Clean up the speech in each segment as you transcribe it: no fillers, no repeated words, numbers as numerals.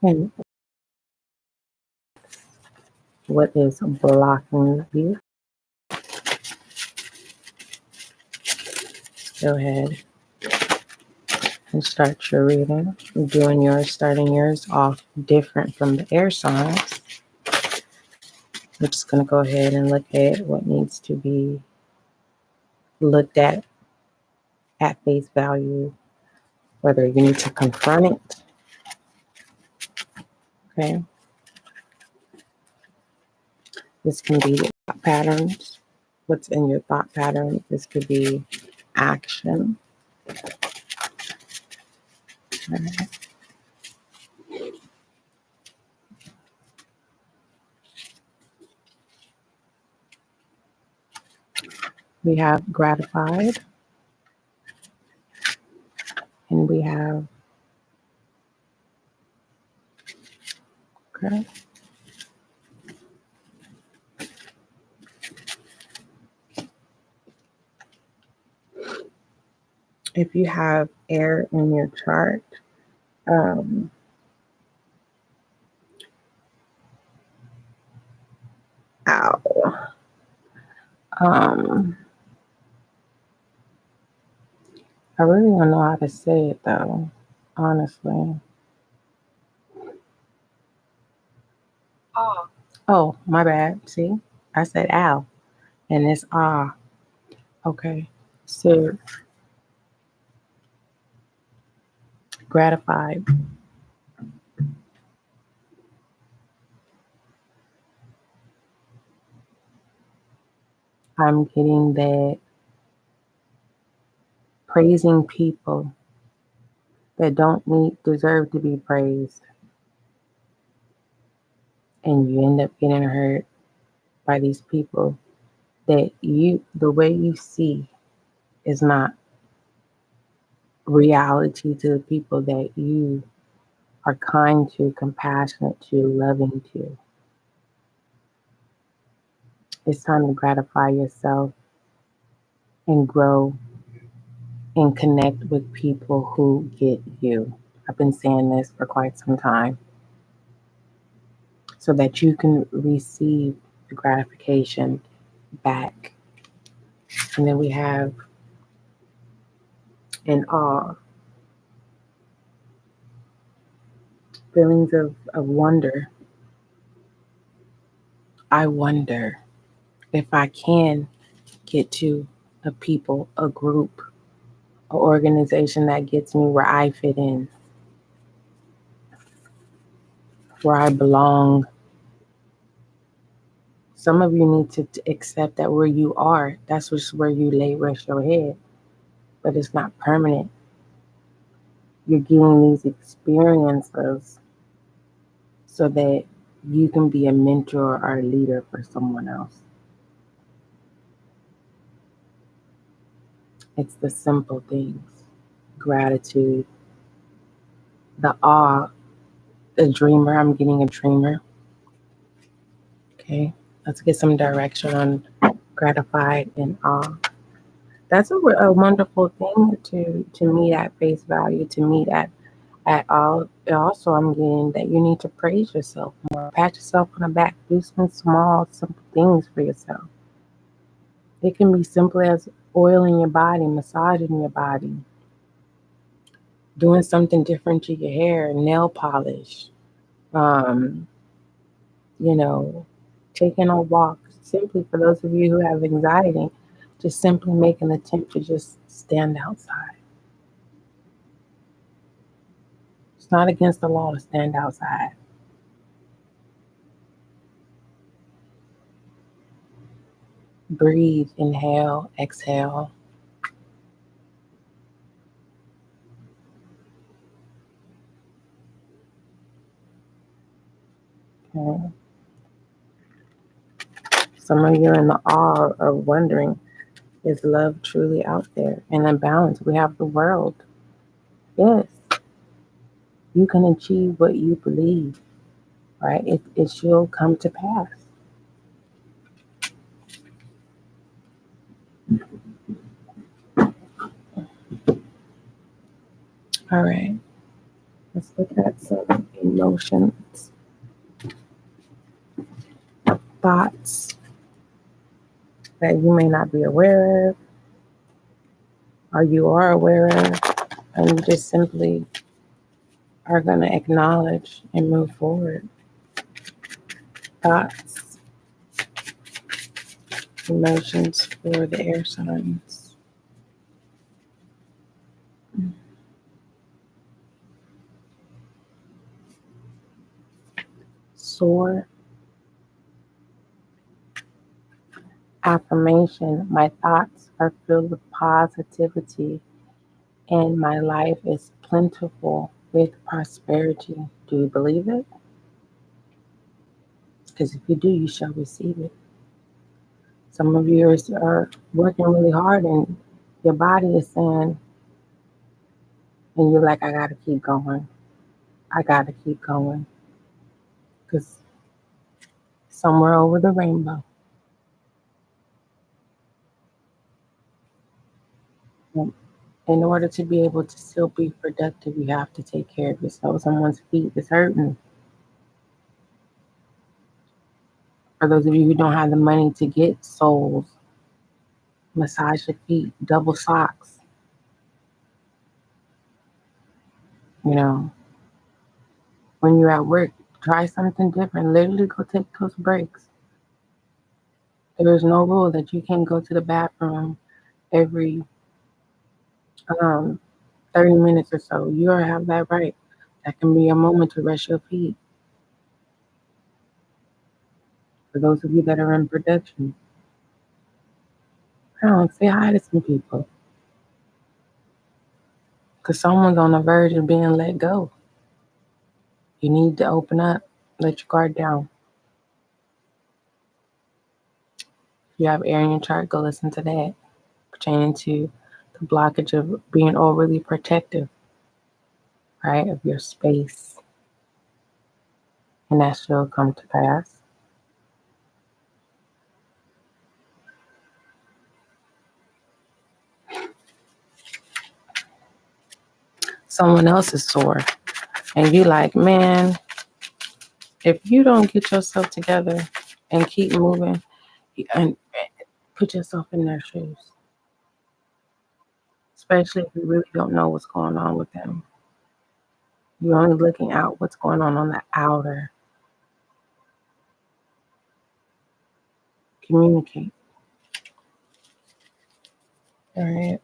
And what is blocking you? Go ahead and start your reading. Starting yours off different from the air signs. I'm just going to go ahead and look at what needs to be looked at face value, whether you need to confront it. Okay. This can be thought patterns. What's in your thought pattern? This could be action. Right. We have gratified, and we have, okay. If you have air in your chart, I really don't know how to say it though, honestly. Oh, my bad. See, I said ow, and it's ah. Okay, so gratified. I'm getting that praising people that don't deserve to be praised, and you end up getting hurt by these people that the way you see is not reality to the people that you are kind to, compassionate to, loving to. It's time to gratify yourself and grow and connect with people who get you. I've been saying this for quite some time, so that you can receive the gratification back. And then we have an awe, feelings of wonder. I wonder if I can get to a people, a group, an organization that gets me where I fit in, where I belong. Some of you need to accept that where you are, that's just where you rest your head, but it's not permanent. You're getting these experiences so that you can be a mentor or a leader for someone else. It's the simple things, gratitude, the awe, the dreamer. I'm getting a dreamer. Okay, let's get some direction on gratified and awe. That's a wonderful thing to meet at face value, to meet at all. Also, I'm getting that you need to praise yourself more, pat yourself on the back, do some small, simple things for yourself. It can be simple as oiling your body, massaging your body, doing something different to your hair, nail polish, taking a walk. Simply for those of you who have anxiety, just simply make an attempt to just stand outside. It's not against the law to stand outside. Breathe, inhale, exhale. Okay. Some of you are in the awe of wondering, is love truly out there? And in balance, we have the world. Yes. You can achieve what you believe, right? It shall come to pass. All right. Let's look at some emotions, thoughts that you may not be aware of, or you are aware of, and you just simply are going to acknowledge and move forward. Thoughts, emotions for the air signs. Soar, affirmation. My thoughts are filled with positivity and my life is plentiful with prosperity. Do you believe it? Because if you do, you shall receive it. Some of you are working really hard and your body is saying, and you're like, I got to keep going. I got to keep going. Because somewhere over the rainbow, in order to be able to still be productive, you have to take care of yourself. Someone's feet is hurting. For those of you who don't have the money to get soles, massage your feet, double socks. You know, when you're at work, try something different. Literally go take those breaks. There is no rule that you can't go to the bathroom every 30 minutes or so. You have that right. That can be a moment to rest your feet. For those of you that are in production, say hi to some people. Because someone's on the verge of being let go. You need to open up, let your guard down. If you have air in your chart, go listen to that. Pertaining to the blockage of being overly protective, right, of your space. And that shall come to pass. Someone else is sore. And you like, man, if you don't get yourself together and keep moving and put yourself in their shoes. Especially if you really don't know what's going on with them. You're only looking out what's going on the outer. Communicate. All right.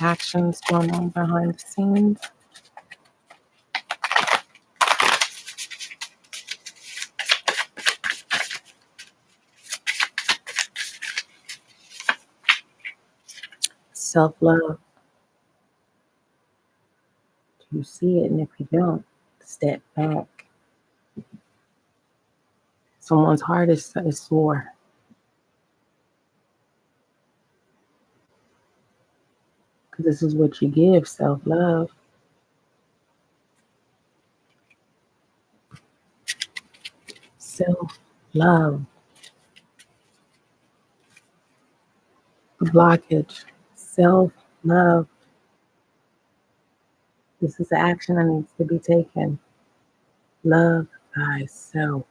Actions going on behind the scenes. Self-love. Do you see it? And if you don't, step back. Someone's heart is sore. Because this is what you give, self-love. Self-love. The blockage. Self-love. This is the action that needs to be taken. Love thyself.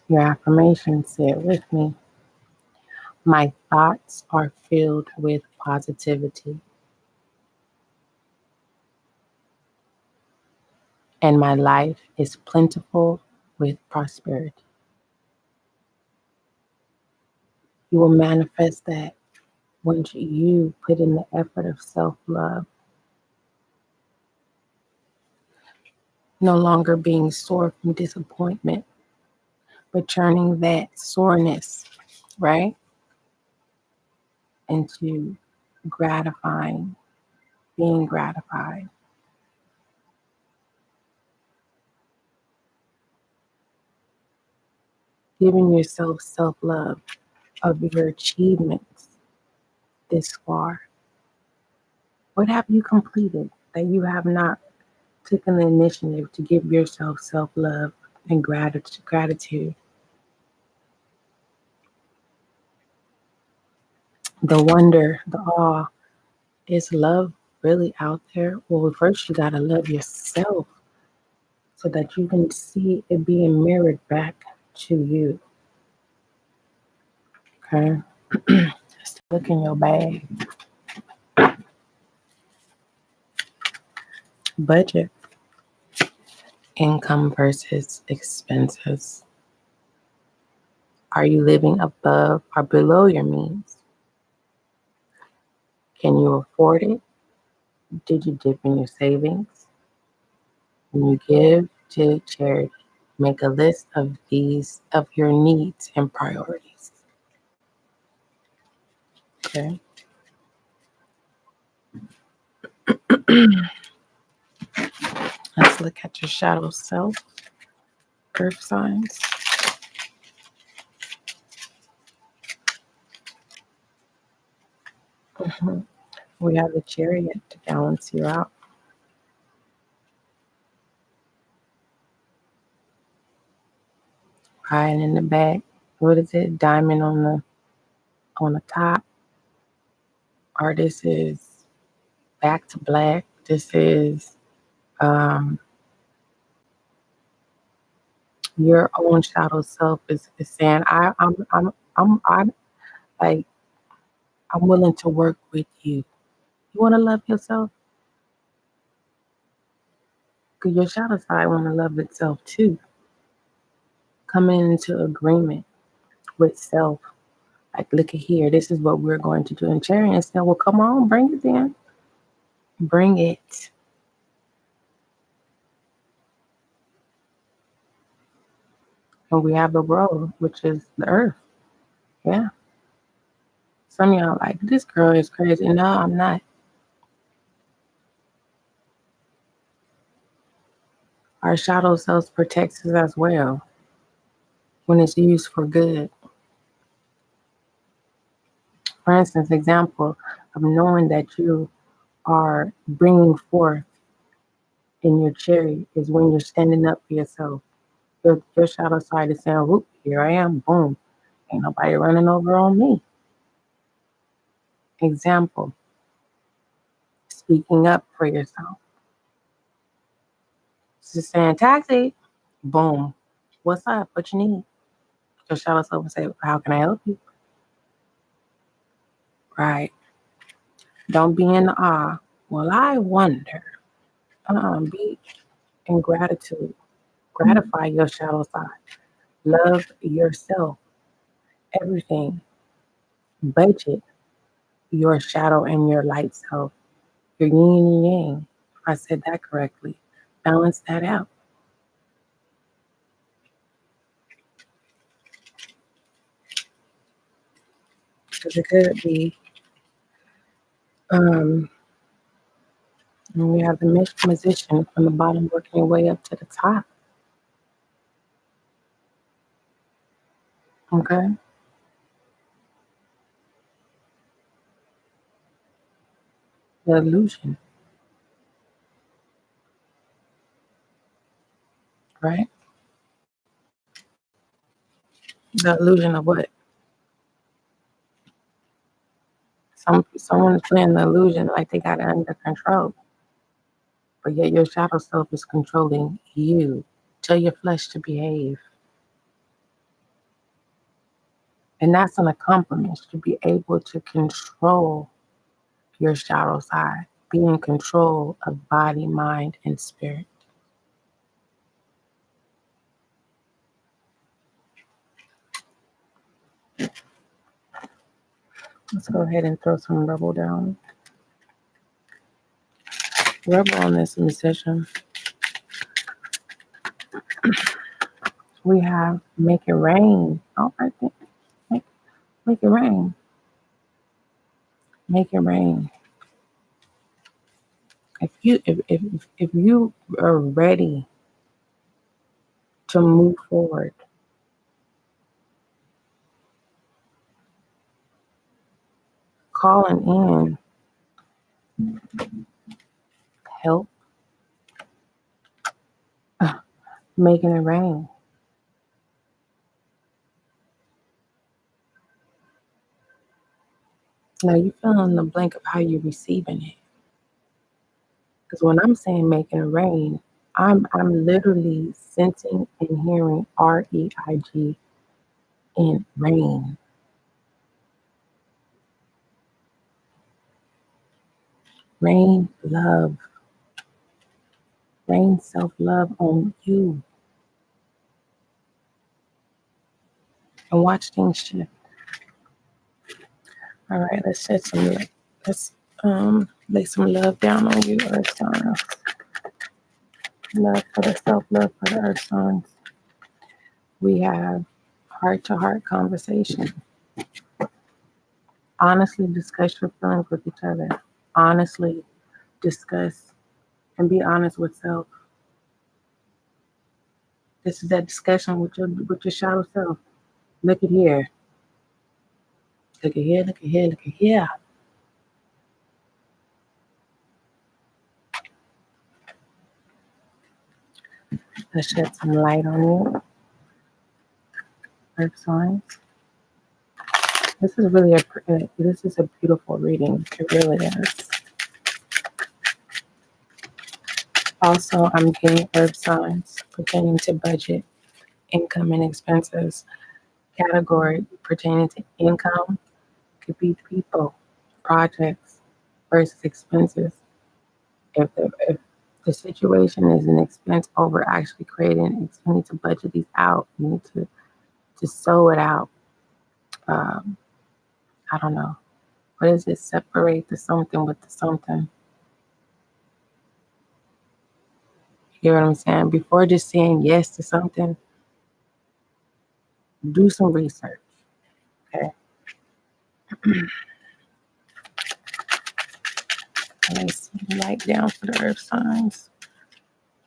Your affirmation, say it with me. My thoughts are filled with positivity. And my life is plentiful with prosperity. You will manifest that once you put in the effort of self-love. No longer being sore from disappointment, but turning that soreness, right, into gratifying, being gratified. Giving yourself self-love of your achievements this far. What have you completed that you have not taken the initiative to give yourself self-love and gratitude? The wonder, the awe is love really out there? Well, first you got to love yourself so that you can see it being mirrored back to you. Okay? Just look in your bag. Budget. Income versus expenses. Are you living above or below your means? Can you afford it? Did you dip in your savings? When you give to charity, make a list of your needs and priorities. Okay. Let's look at your shadow self, earth signs. We have the chariot to balance you out. Right in the back. What is it? Diamond on the top. Or this is back to black. This is your own shadow self is saying, I'm like I'm willing to work with you. You want to love yourself? Because your shadow side want to love itself too. Coming into agreement with self. Like, look at here. This is what we're going to do. And Chariot said, well, come on, bring it then. Bring it. And we have the world, which is the earth. Yeah. Some of y'all like, this girl is crazy. No, I'm not. Our shadow self protects us as well when it's used for good. For instance, example of knowing that you are bringing forth in your chariot is when you're standing up for yourself. Your shadow side is saying, whoop, here I am, boom. Ain't nobody running over on me. Example, speaking up for yourself. Just saying, taxi, boom. What's up? What you need? Your shadow self will say, how can I help you? Right. Don't be in awe. Well, I wonder. Be in gratitude. Gratify your shadow side. Love yourself. Everything. Budget your shadow and your light self. Your yin and yang. If I said that correctly. Balance that out. Because it could be, and we have the musician from the bottom working your way up to the top. Okay? The illusion. Right? The illusion of what? Someone's playing the illusion like they got it under control. But yet your shadow self is controlling you. Tell your flesh to behave. And that's an accomplishment to be able to control your shadow side, be in control of body, mind, and spirit. Let's go ahead and throw some rubble down. Rubble on this musician. We have make it rain. All right, make it rain. Make it rain. If you are ready to move forward, calling in help, making it rain. Now you fill in the blank of how you're receiving it. Because when I'm saying making it rain, I'm literally sensing and hearing REIG in rain. Rain love, rain self-love on you. And watch things shift. All right, let's shed some love. Let's lay some love down on you, earth signs. Love for the self-love for the earth signs. We have heart-to-heart conversation. Honestly discuss your feelings with each other. Honestly discuss and be honest with self. This is that discussion with your shadow self. Look at here. Look at here, look at here, look at here. Let's shed some light on you, earth signs. This is really a beautiful reading. It really is. Also, I'm getting earth signs pertaining to budget, income, and expenses. Category pertaining to income could be people, projects versus expenses. If the situation is an expense over actually creating, you need to budget these out. You need to sew it out. I don't know. What is it? Separate the something with the something. You get what I'm saying? Before just saying yes to something, do some research. Okay. Let's write down for the earth signs.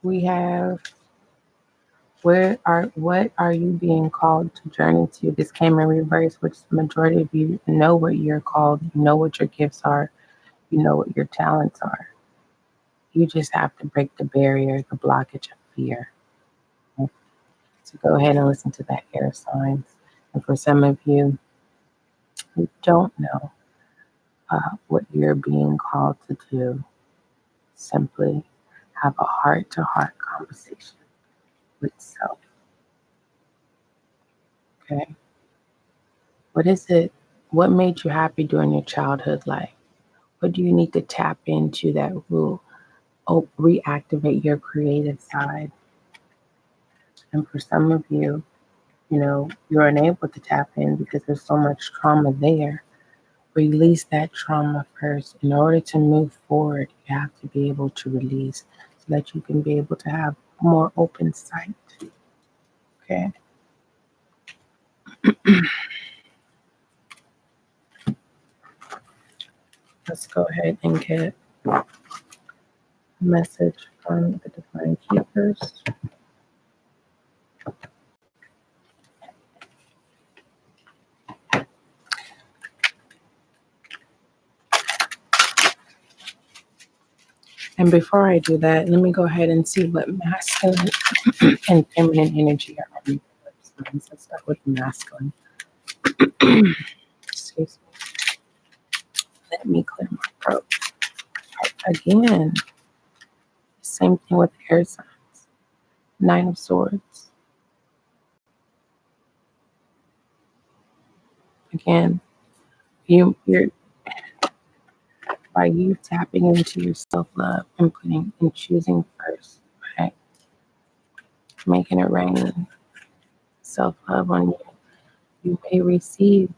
We have what are you being called to journey to? This came in reverse, which the majority of you know what you're called, you know what your gifts are, you know what your talents are. You just have to break the barrier, the blockage of fear. Okay? So go ahead and listen to that air signs. And for some of you who don't know what you're being called to do, simply have a heart-to-heart conversation with self. Okay? What is it? What made you happy during your childhood life? What do you need to tap into that will reactivate your creative side? And for some of you, you're unable to tap in because there's so much trauma there. Release that trauma first. In order to move forward, you have to be able to release so that you can be able to have more open sight. Okay. Let's go ahead and get a message from the Divine Keepers. And before I do that, let me go ahead and see what masculine and feminine energy are on the signs. Let's start with masculine. Excuse me. Let me clear my throat. Again, same thing with air signs. Nine of Swords. Again, you're by you tapping into your self-love and putting and choosing first, right? Making it rain, self-love on you. You may receive,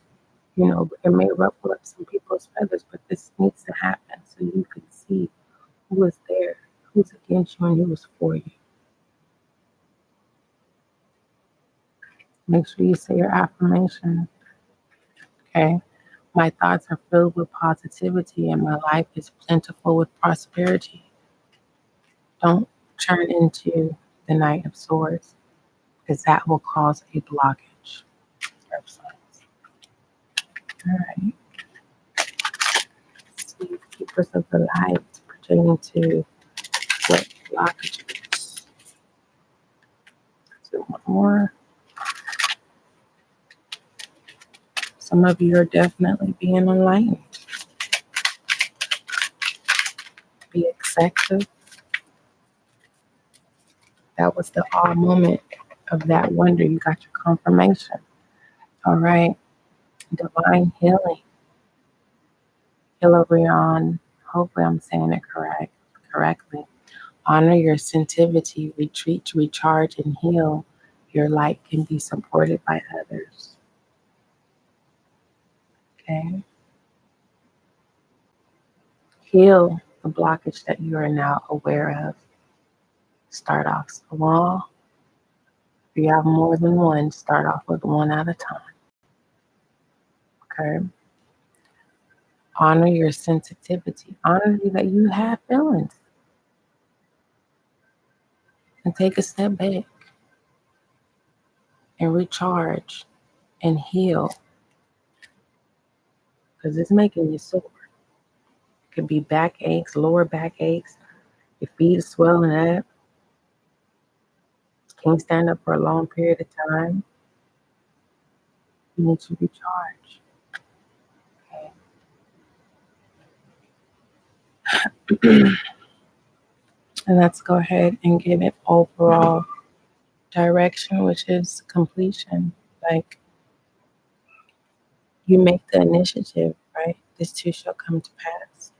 it may ruffle up some people's feathers, but this needs to happen so you can see who is there, who's against you, and who is for you. Make sure you say your affirmation. Okay. My thoughts are filled with positivity and my life is plentiful with prosperity. Don't turn into the Knight of Swords because that will cause a blockage. All right. See, keepers of the light pertaining to what blockages. So one more. Some of you are definitely being enlightened. be excessive. That was the all moment of that wonder. You got your confirmation. All right. Divine healing. Hilarion. Hopefully I'm saying it correctly. Honor your sensitivity. Retreat to recharge and heal. Your light can be supported by others. Okay. Heal the blockage that you are now aware of. Start off small. If you have more than one, start off with one at a time. Okay. Honor your sensitivity. Honor that you have feelings. And take a step back and recharge and heal. Because it's making you sore. It could be backaches, lower backaches. Your feet are swelling up. Can't stand up for a long period of time. You need to recharge. Okay. And let's go ahead and give it overall direction, which is completion. Like, you make the initiative, right? This too shall come to pass.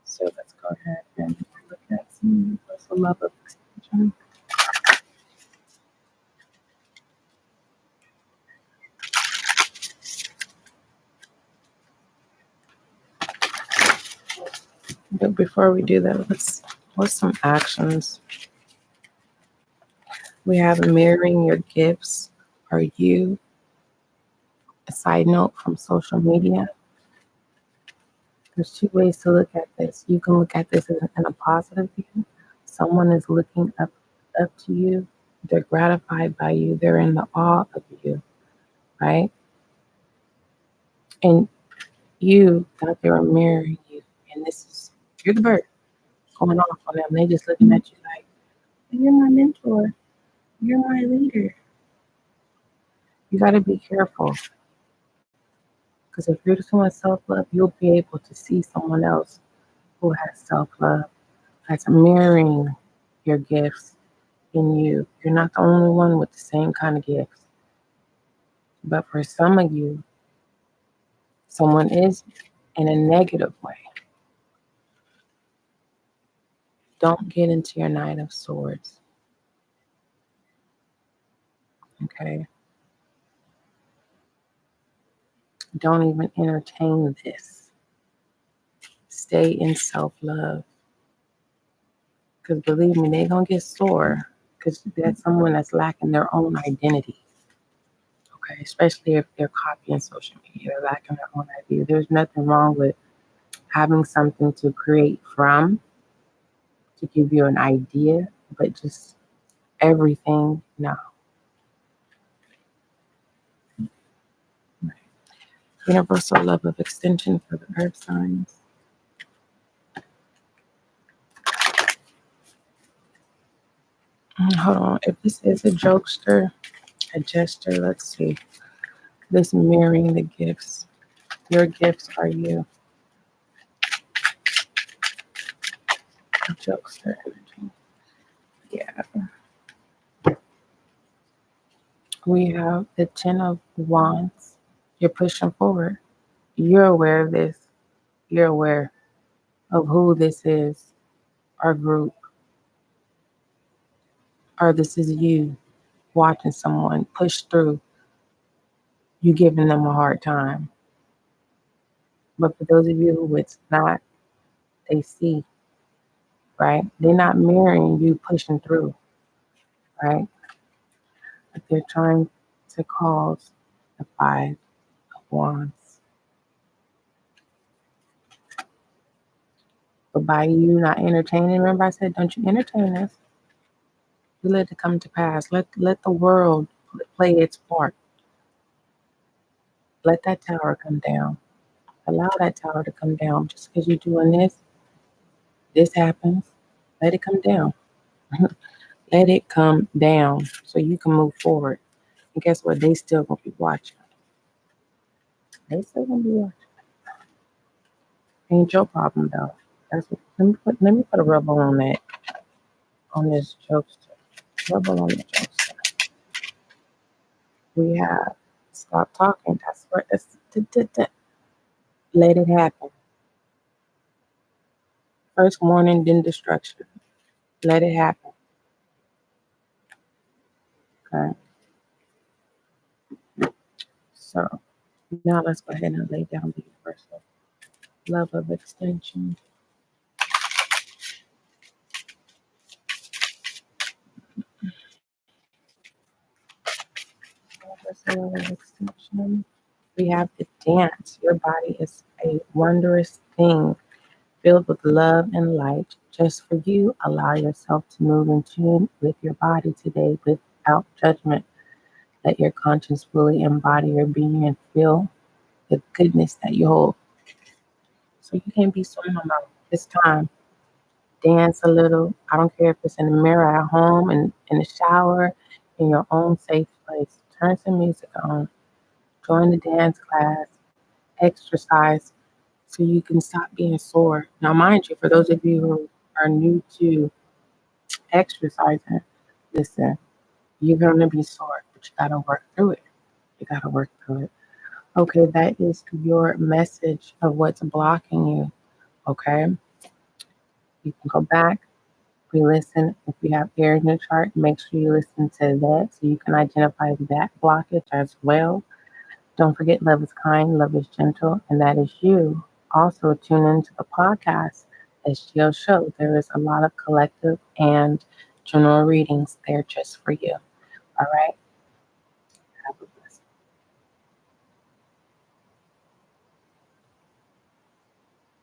So let's go ahead and look at some universal love of extension. But before we do that, what's some actions? We have mirroring your gifts. Are you a side note from social media? There's two ways to look at this. You can look at this in a positive view. Someone is looking up to you. They're gratified by you. They're in the awe of you, right? And you thought they were mirroring you. And you're the bird going off on them. They just looking at you like, you're my mentor. You're my leader. You got to be careful. Because if you're doing self-love, you'll be able to see someone else who has self-love that's mirroring your gifts in you. You're not the only one with the same kind of gifts. But for some of you, someone is in a negative way. Don't get into your Knight of Swords. Okay? Don't even entertain this. Stay in self-love. Because believe me, they're going to get sore. Because that's someone that's lacking their own identity. Okay? Especially if they're copying social media. They're lacking their own identity. There's nothing wrong with having something to create from, to give you an idea, but just everything, no. Right. Universal love of extension for the earth signs. Hold on. If this is a jokester, a jester, let's see. This mirroring the gifts. Your gifts are you. A jokester energy. Yeah. We have the Ten of Wands. You're pushing forward. You're aware of this. You're aware of who this is, our group, or this is you watching someone push through. You giving them a hard time. But for those of you who it's not, they see, right? They're not mirroring you pushing through, right? But they're trying to cause the Five of Wands. But by you not entertaining, remember I said, don't you entertain this. You let it come to pass. Let the world play its part. Let that tower come down. Allow that tower to come down. Just because you're doing this happens. Let it come down. Let it come down so you can move forward. And guess what? They still gonna be watching. They still gonna be watching. Ain't your problem though. Let me put a rubble on that, on this jokester. Rubble on the jokester. We have stop talking. That's where it's let it happen. First warning, then destruction. Let it happen. Okay. So now let's go ahead and lay down the universal love of extension. Universal love of extension. We have the dance. Your body is a wondrous thing filled with love and light. Just for you, allow yourself to move in tune with your body today without judgment. Let your conscience fully embody your being and feel the goodness that you hold. So you can't be so normal. It's time. Dance a little. I don't care if it's in the mirror at home, in the shower, in your own safe place. Turn some music on. Join the dance class. Exercise so you can stop being sore. Now, mind you, for those of you who are new to exercising, listen, you're going to be sore, but you got to work through it. You got to work through it. Okay, that is your message of what's blocking you. Okay, you can go back, re-listen. If you have air in your chart, make sure you listen to that so you can identify that blockage as well. Don't forget, love is kind, love is gentle, and that is you. Also, tune into the podcast, SGL Show. There is a lot of collective and general readings there just for you. All right.